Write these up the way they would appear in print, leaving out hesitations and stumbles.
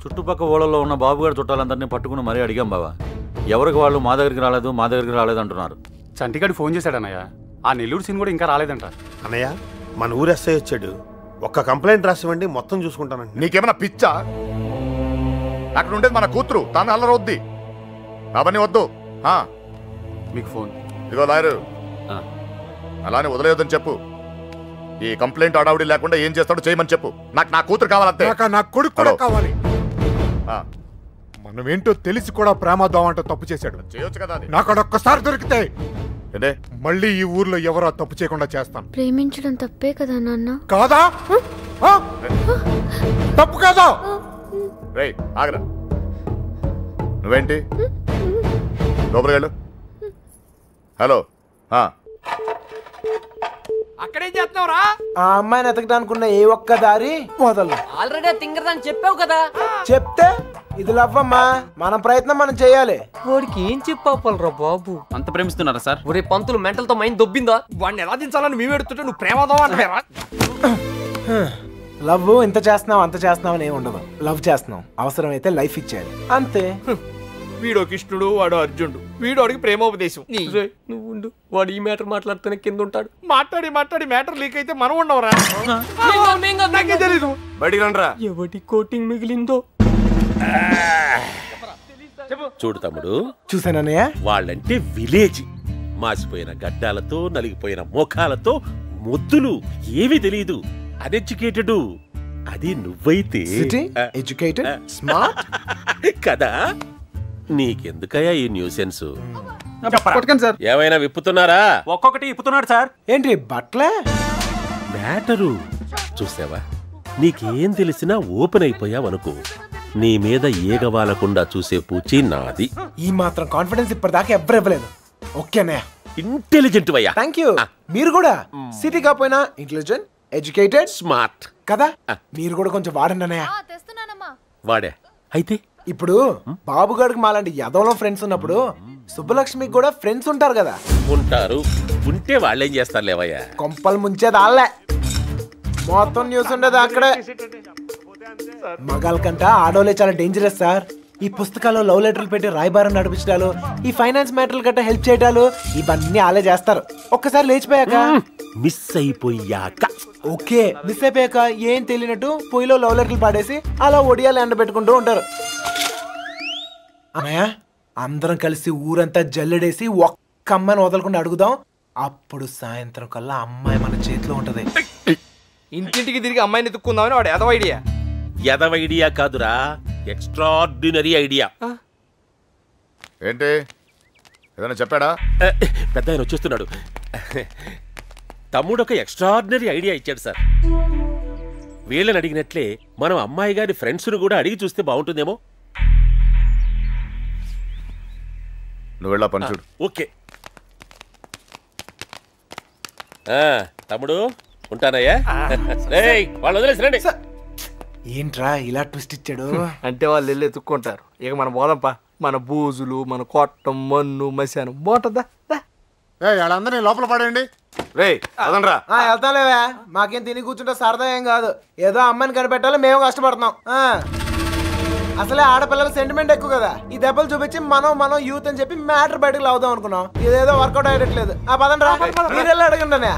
చుట్టుపక్కల ఊళ్ళలో ఉన్న బాబుగారు చుట్టాలందరినీ పట్టుకుని మరీ అడిగాం బావా. ఎవరికి వాళ్ళు మా దగ్గరికి రాలేదు అంటున్నారు. చంటిగాడు ఫోన్ చేశాడు అన్నయ్య. ఆ నెల్లూరు సీన్ కూడా ఇంకా రాలేదంట. అన్నయ్య మన ఊరు ఎస్ఐ వచ్చాడు. ఒక్క కంప్లైంట్ రాసివ్వండి, మొత్తం చూసుకుంటానండి. నీకేమైనా పిచ్చా? అక్కడ ఉండేది మన కూతురు, తాను అల్లరవుద్ది. అవన్నీ వద్దు. మీకు ఫోన్. ఇదిగో లాయరు, అలానే వదిలేయొద్దని చెప్పు. ఈ కంప్లైంట్ అడావుడి లేకుండా ఏం చేస్తాడో చేయమని చెప్పు. నాకు నా కూతురు కావాలంతే. నా కొడుకు కూడా కావాలి. మనం ఏంటో తెలిసి కూడా ప్రేమద్దాం అంటే తప్పు చేశాడు. చేయొచ్చు కదా. నాకు అడొక్కసారి దొరికితే మళ్ళీ ఈ ఊర్లో ఎవరో తప్పు చేయకుండా చేస్తాను. ప్రేమించడం తప్పే కదా నాన్న? కాదా? తప్పు కాదా? రేయ్ ఆగరా. నువ్వేంటి లోపలికి వెళ్ళు. హలో, అక్కడేం చేస్తున్నావురా? ఆ అమ్మాయిని ఎతకడానుకున్న ఏ ఒక్క దారి వదలను. ఆల్రెడీ తింగరదని చెప్పావు కదా. చెప్తే ఇది లవ్వమ్మా, మన ప్రయత్నం మనం చేయాలి. వాడికి ఏం చెప్పాలరా బాబు? అంత ప్రేమిస్తున్నారా సార్? ఒరే పంతులు మెంటల్తో మైండ్ దొబ్బిందా? వాడిని ఎలా దించాలని మేము ఎడుతుంటే నువ్వు ప్రేమదావా అంటారా? లవ్ ఇంత చేస్తున్నావు అంత చేస్తున్నావు అని ఏమి ఉండదు. లవ్ చేస్తున్నావు, అవసరమైతే లైఫ్ ఇచ్చేయాలి అంతే. వీడో కృష్ణుడు, వాడు అర్జునుడు. వీడు వాడికి ప్రేమోపదేశం. నువ్వు ఉండు, వాడు ఈ మ్యాటర్ మాట్లాడుతూనే కింద ఉంటాడు. మాట్లాడి మ్యాటర్ లీక్ అయితే మనం ఉండవురా. నాకే తెలీదు. బయటికి రండిరా. ఎవటి కోటింగ్ మిగిలిందో చూడు తమ్ముడు, చూసానన్నయ్య. వాళ్ళంటే విలేజ్. మాసిపోయిన గడ్డాలతో నలిగిపోయిన ముఖాలతో ముద్దులు, ఏమీ తెలియదు. అన్ఎడ్యుకేటెడ్. అది నువ్వైతే ఎడ్యుకేటెడ్, స్మార్ట్ కదా. నీకెందుకయ్యా ఈ న్యూసెన్స్? ఏమైనా విప్పుతున్నారా? ఒక్కొక్కటి విప్పుతున్నాడు సార్. ఏంటి బట్లే మ్యాటరు చూసావా? నీకేం తెలిసినా ఓపెన్ అయిపోయావనుకో, నీ మీద ఏగవాలకుండా చూసే పూచి నాది. ఈ మాత్రం కాన్ఫిడెన్స్ ఇప్పటిదాకా ఎవ్వరు ఇవ్వలేదు. ఓకే అన్నయ్య, ఇంటెలిజెంట్ వయ్యా. Thank you. మీరు కూడా సిటీ కాపోయినా ఇంటెలిజెంట్, ఎడ్యుకేటెడ్, స్మార్ట్ కదా. మీరు కూడా కొంచెం వాడండి అన్నయ్య. వాడే అయితే ఇప్పుడు బాబుగాడికి మాలాంటి యదవలో ఫ్రెండ్స్ ఉన్నప్పుడు సుబ్బలక్ష్మికి కూడా ఫ్రెండ్స్ ఉంటారు కదా. ఉంటారు. ఉంటే వాళ్ళేం చేస్తారు లేవయ్యా? కొంపలు ముంచేది ఆళ్ళే. మొత్తం న్యూస్ ఉండేది అక్కడే. మగాళ్ళ కంట ఆడోలే చాలా డేంజరస్ సార్. ఈ పుస్తకాలు లవ్ లెటర్లు పెట్టి రాయబారం నడిపించడాలు, ఈ ఫైనాన్స్ మ్యాటర్లు గట్ట హెల్ప్ చేయడాలు, ఇవన్నీ ఆలే చేస్తారు. ఒక్కసారి లేచిపోయాక మిస్ అయిపోయాక. ఓకే, మిస్ అయిపోయాక ఏం తెలియనట్టు పొయ్యిలో లవ్ లెటర్లు పాడేసి అలా ఒడియాలు ఎండ పెట్టుకుంటూ ఉంటారు. అన్నయ్య, అందరం కలిసి ఊరంతా జల్లెడేసి ఒక్క అమ్మాయిని వదలకుండా అడుగుదాం. అప్పుడు సాయంత్రం కల్లా అమ్మాయి మన చేతిలో ఉంటది. ఇంటింటికి తిరిగి అమ్మాయిని ఎత్తుక్కుందామని వాడు ఎదవ ఐడియా. ఎదవ ఐడియా కాదురా, ఎక్స్ట్రార్డినరీ ఐడియా. ఏంటి ఏదైనా చెప్పాడా? పెద్ద ఆయన వచ్చేస్తున్నాడు. తమ్ముడు ఒక ఎక్స్ట్రార్డినరీ ఐడియా ఇచ్చాడు సార్. వీళ్ళని అడిగినట్లే మనం అమ్మాయి గారి ఫ్రెండ్స్ను కూడా అడిగి చూస్తే బాగుంటుందేమో. నువ్వు వెళ్ళా పని చూడు. ఓకే తమ్ముడు, ఉంటానయ్యా. వాళ్ళు వదిలేసిరండి. ఏంట్రా ఇలా ట్విస్ట్ ఇచ్చాడు? అంటే వాళ్ళు వెళ్ళి ఎత్తుక్కుంటారు. ఇక మన బోదంపా, మన బూజులు, మన కొట్టం, మన్ను, మశాను బాగుంటుందా? వాళ్ళందరినీ లోపల పడండి. వెళ్తాలేవా, మాకేం తిని కూర్చుంటే సరదా ఏం కాదు. ఏదో అమ్మాయిని కనిపెట్టాలి, మేము కష్టపడుతున్నాం. అసలే ఆడపిల్లల సెంటిమెంట్ ఎక్కువ కదా. ఈ దెబ్బలు చూపించి మనం యూత్ అని చెప్పి మ్యాటర్ బయటకు లావుదాం అనుకున్నాం. ఇదేదో వర్కౌట్ అయ్యట్లేదు. పదండ్రా, మీరెళ్ళి అడగండి.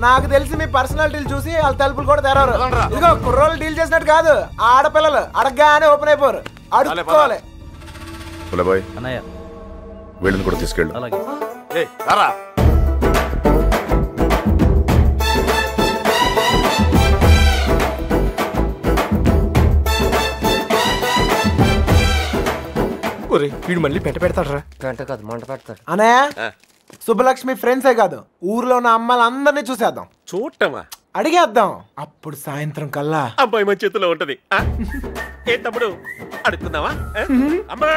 నాకు తెలిసి మీ పర్సనాలిటీలు చూసి వాళ్ళ తలుపులు కూడా తెరవరు. ఇదిగో కుర్రోళ్ళు డీల్ చేసినట్టు కాదు, ఆడపిల్లలు అడగగానే ఓపెన్ అయిపోరు. అడుక్కోవాలి. వీళ్ళని కూడా తీసుకెళ్ళు. వీడు మళ్ళీ పెంట పెడతాడు. పెంట కాదు, మంట పెడతాడు. అన్నయ్య, సుబ్బలక్ష్మి ఫ్రెండ్సే కాదు, ఊర్లో ఉన్న అమ్మాయిలందరినీ చూసేద్దాం. చూడటమా? అడిగేద్దాం. అప్పుడు సాయంత్రం కల్లా అబ్బాయి మన చేతిలో ఉంటది. ఏ తమ్ముడు, అడుగుతున్నావా? అమ్మా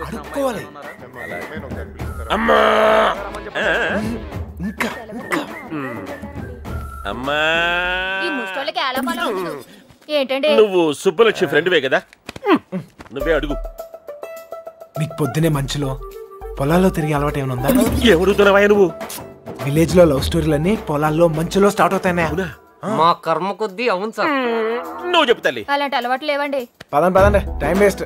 అడుక్కోవాలి. అమ్మా ఇంకా అమ్మా. ఏంటండి, నువ్వు సుబ్బలక్ష్మి ఫ్రెండ్వే కదా, నువ్వే అడుగు. నీకు పొద్దునే మంచులో పొలాల్లో తిరిగి అలవాటు ఏమైనా ఉందా? ఏమడుగుతున్నావా నువ్వు? విలేజ్ లో లవ్ స్టోరీలన్నీ పొలాల్లో మంచులో స్టార్ట్ అవుతాయి. మా కర్మ కొద్దీ అవును సార్. నువ్వు చెప్పు తల్లి. అలాంటి అలవాట్లు లేవండి. పదండి టైం వేస్ట్.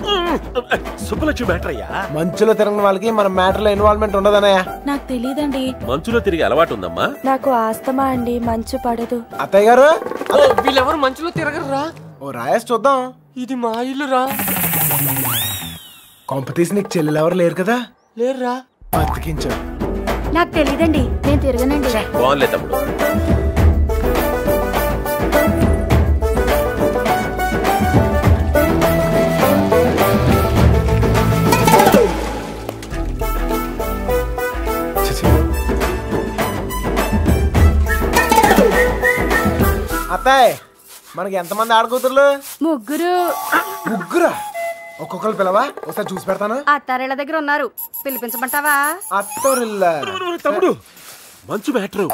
సుబ్బలక్ష్మి మ్యాటర్ అయ్యా. మంచులో తిరగని వాళ్ళకి మన మ్యాటర్ లో ఇన్వాల్వ్మెంట్ ఉండదన్నయ్య. నాకు తెలియదండి. మంచులో తిరిగి అలవాటు ఉందమ్మా. నాకు ఆస్తమా అండి, మంచు పడదు. అత్తయ్య గారు వీళ్ళెవరు మంచులో తిరగరురా. ఓ రాయేసి చూద్దాం. ఇది మా ఇల్లురా. కాంపిటీషన్ నీకు చెల్లెలు ఎవరు లేరు కదా? లేరురా. బతికించు. నాకు తెలియదండి, నేను తిరగనండి. బాగుంది తమ్ముడు. అత్తాయ్ మనకి ఎంతమంది ఆడకూతుర్లు? ముగ్గురా? ఒక్కొక్కరు పిలవా, ఒకసారి చూసి పెడతాను. అత్తారేళ్ళ దగ్గర ఉన్నారు, పిలిపించమంటావా? అత్తోరిల్లా తమ్ముడు మంచు మ్యాటర్.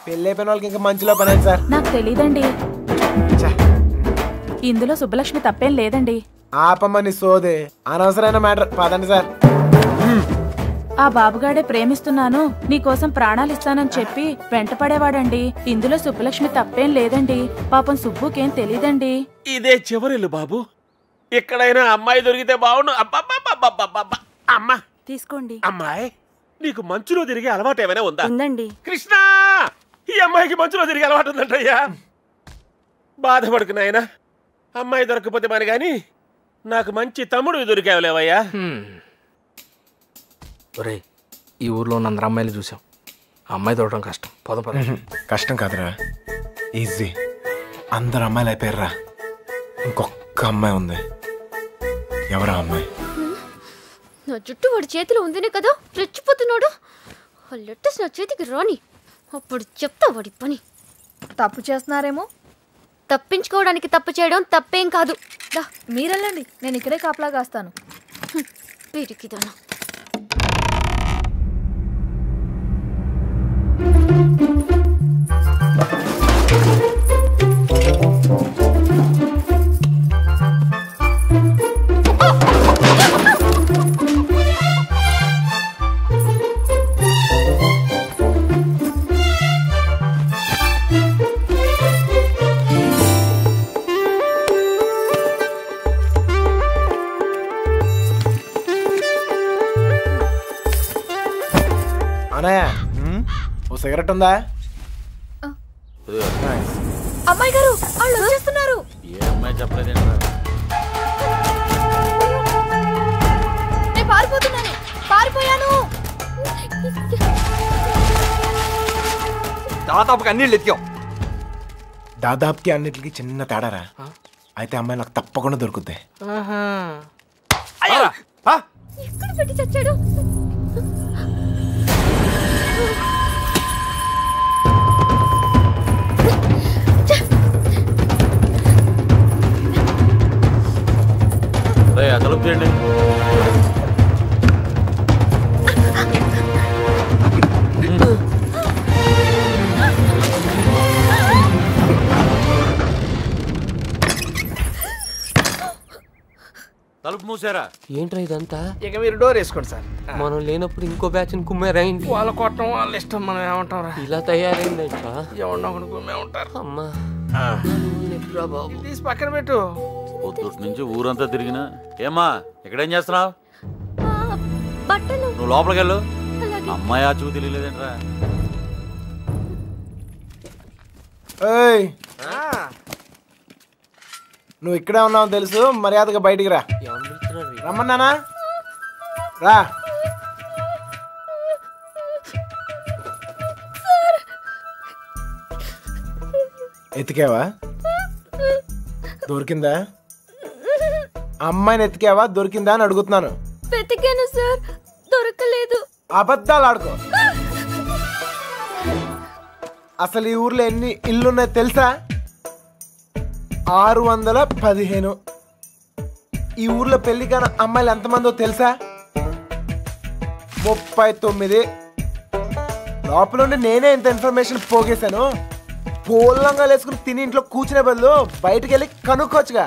పెళ్ళి అయిపోయిన వాళ్ళకి ఇంకా మంచిలో పని సార్. నాకు తెలియదండి. ఇందులో సుబ్బలక్ష్మి తప్పేం లేదండి. ఆపమ్మని సోదే, అనవసరమైన మ్యాటర్. పదండి సార్. ఆ బాబుగాడే ప్రేమిస్తున్నాను, నీకోసం ప్రాణాలు ఇస్తానని చెప్పి వెంట పడేవాడండి. ఇందులో సుబ్బలక్ష్మి తప్పేం లేదండి. పాపం సుబ్బుకేం తెలీదండి. ఇదే చివరిల్లు బాబు. ఎక్కడైనా అమ్మాయి దొరికితే బాగుండు. అమ్మా తీసుకోండి. అమ్మాయి, నీకు మంచులో తిరిగే అలవాటు ఏమైనా ఉందా? ఉందండి. కృష్ణ, ఈ అమ్మాయికి మంచులో తిరిగే అలవాటు ఉందంటయ్యా. బాధపడుకు నాయనా, అమ్మాయి దొరకపోతే మరి గాని నాకు మంచి తమ్ముడు దొరికావులేవయ్యా. ఒరేయ్, ఈ ఊర్లో ఉన్న అందరు అమ్మాయిలు చూసాం. అమ్మాయి దొరకడం కష్టం. పద. కష్టం కాదురా, ఈజీ. అందరు అమ్మాయిలు అయిపోయారా, ఇంకొక అమ్మాయి ఉంది. ఎవరా అమ్మాయి? నా జుట్టు వాడి చేతిలో ఉందినే కదా రెచ్చిపోతున్నాడు. ఆ లెటర్స్ నా చేతికి రాని, అప్పుడు చెప్తా వాడి పని. తప్పు చేస్తున్నారేమో. తప్పించుకోవడానికి తప్పు చేయడం తప్పేం కాదు. మీరెళ్ళండి, నేను ఇక్కడే కాపలా కాస్తాను. పిరికిదానా. ఓ సిగరెట్ ఉందా? అమ్మాయి గారు వాళ్ళు వచ్చేస్తున్నారు. ఏ అమ్మాయి చెప్పలేదేంట్రా? నేను పారిపోతున్నాను, పారిపోయాను. దాదాపుకి అన్ని ఎత్తికాం. దాదాపుకి అన్నిటికి చిన్న తేడారా. అయితే అమ్మాయి నాకు తప్పకుండా దొరుకుద్ది. ఎక్కడ పెట్టి చచ్చాడు? తలుపు తీయండి. తలుపు మూసారా? ఏంట్రా ఇదంతా? ఇక మీరు డోర్ వేసుకోండి సార్. మనం లేనప్పుడు ఇంకో బ్యాచ్ కుమ్మేరైంది. వాళ్ళ కొట్టడం వాళ్ళ ఇష్టం, మనం ఏమంటాం? ఇలా తయారైంది. ఎవరినో ఒకటి కుమ్మే ఉంటారు. అమ్మా బాబు, తీసి పక్కన పెట్టు. పొద్దుటి నుంచి ఊరంతా తిరిగినా. ఏమ్మా ఇక్కడేం చేస్తున్నావు? బట్టలు. నువ్వు లోపలికి వెళ్ళు. అమ్మాయి ఆచూ తెలియలేదేంట్రా? నువ్వు ఇక్కడే ఉన్నావు తెలుసు, మర్యాదగా బయటికి రా. రమ్మన్నానా? రా. ఎతికావా? దొరికిందా? అమ్మాయిని ఎతికావా? దొరికిందా అని అడుగుతున్నాను. వెతికాను సార్, దొరకలేదు. అబద్ధాలు ఆడుకో. అసలు ఈ ఊర్లో ఎన్ని ఇల్లున్నాయి తెలుసా? 615. ఈ ఊర్లో పెళ్లి కాని అమ్మాయిలు ఎంతమందో తెలుసా? 39. లోపల నుండి నేనే ఇంత ఇన్ఫర్మేషన్ పోగేశాను. పోలంగా వేసుకుని తిని ఇంట్లో కూర్చునే బదులు బయటకు వెళ్ళి కనుక్కోవచ్చుగా.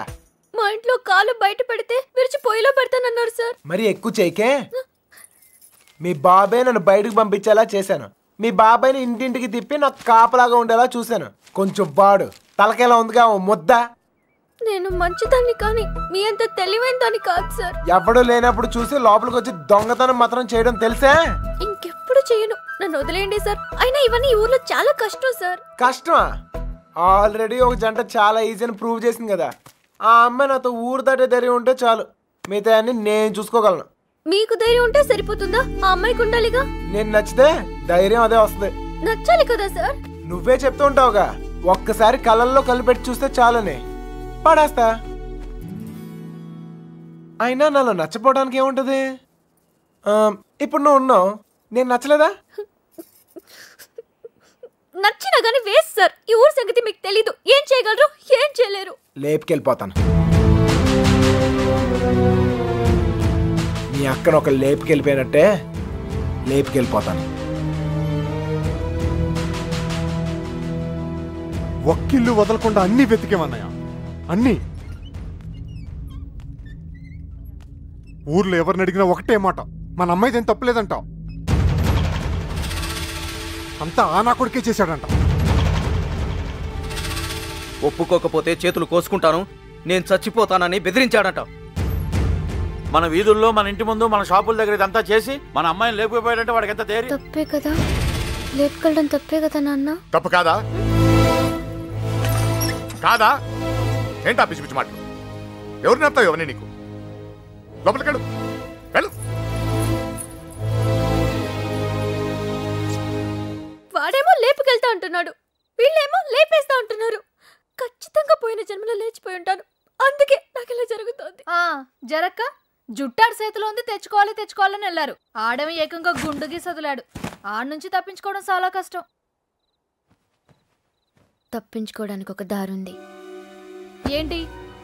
మా ఇంట్లో కాలు బయట పెడితే విరిచి పొయ్యిలో పెడతానన్నారు సార్. మరి ఎక్కువ చేయకే. మీ బాబే నన్ను బయటకు పంపించేలా చేశాను. మీ బాబాయ్ని ఇంటింటికి తిప్పి నాకు కాపలాగా ఉండేలా చూశాను. కొంచెం వాడు తలకేలా ఉందిగా ఓ ముద్ద. నేను మంచిదాన్ని కానీ మీ అంత తెలివైన దాన్ని కాదు సార్. ఎవడూ లేనప్పుడు చూసి లోపలికి వచ్చి దొంగతనం మాత్రం చేయడం తెలుసా? ఇంకెప్పుడు చేయను, నన్ను వదిలేయండి సార్. అయినా ఇవన్నీ ఈ ఊర్లో చాలా కష్టం సార్. కష్టమా? ఆల్రెడీ ఒక జంట చాలా ఈజీ అని ప్రూవ్ చేసింది కదా. ఆ అమ్మాయి నాతో ఊరు దాటే ధైర్యం ఉంటే చాలు, మిగతా అన్ని నేను చూసుకోగలను. మీకు ధైర్యం ఉంటే సరిపోతుందా? ఆ అమ్మాయికి ఉండాలిగా. నేను నచ్చితే ధైర్యం అదే వస్తుంది. నచ్చాలి కదా సార్. నువ్వే చెప్తూ ఉంటావుగా, ఒక్కసారి కళ్ళల్లో కళ్ళు పెట్టి చూస్తే చాలని. పడేస్తా. అయినా నాలో నచ్చపోవడానికి ఏముంటది? ఇప్పుడు నువ్వు ఉన్నావు, నేను నచ్చలేదా? నచ్చినా గానీ వేస్ట్ సార్. ఈ ఊరు సంగతి మీకు తెలీదు. ఏం చేయగలరు, ఏం చేయలేరు. లేపుకెళ్ళిపోతాను. మీ అక్కను ఒక లేపుకెళ్ళిపోయినట్టే లేపుకెళ్ళిపోతాను. ఒక్కిల్లు వదలకుండా అన్ని వెతికేమన్నయ్య, అన్ని. ఊర్లో ఎవరిని అడిగినా ఒకటే మాట, మన అమ్మాయిదేం తప్పులేదంట. అంతా ఆ నా కొడుకే చేశాడంట. ఒప్పుకోకపోతే చేతులు కోసుకుంటాను, నేను చచ్చిపోతానని బెదిరించాడట. మన వీధుల్లో, మన ఇంటి ముందు, మన షాపుల దగ్గర ఇదంతా చేసి మన అమ్మాయిని లేకపోయాడంటే వాడికి ఎంత ధైర్యం? తప్పే కదా, లేపుకెళ్ళడం తప్పే కదా నాన్న. తప్పు కాదా? కాదా? ఏంటా పిచ్చి పిచ్చి మాటలు? ఎవరు నేపుతావు ఎవరిని? నీకు లోపలికెళ్ళు, వెళ్ళు. వాడేమో లేపుకెళ్తా అంటున్నాడు, వీళ్ళేమో లేపేస్తా అంటున్నారు. ఖచ్చితంగా పోయిన జన్మలో లేచిపోయి ఉంటాను, అందుకే నాకు ఇలా జరుగుతోంది. జరక్క జుట్టాడు చేతిలో ఉంది, తెచ్చుకోవాలని వెళ్ళారు. ఆడేమో ఏకంగా గుండుకి సదులాడు. ఆడ నుంచి తప్పించుకోవడం చాలా కష్టం. తప్పించుకోవడానికి ఒక దారుంది. ఏంటి,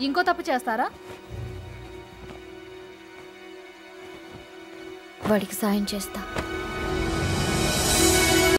ఇంకో తప్పు చేస్తారా? వాడికి సాయం చేస్తా.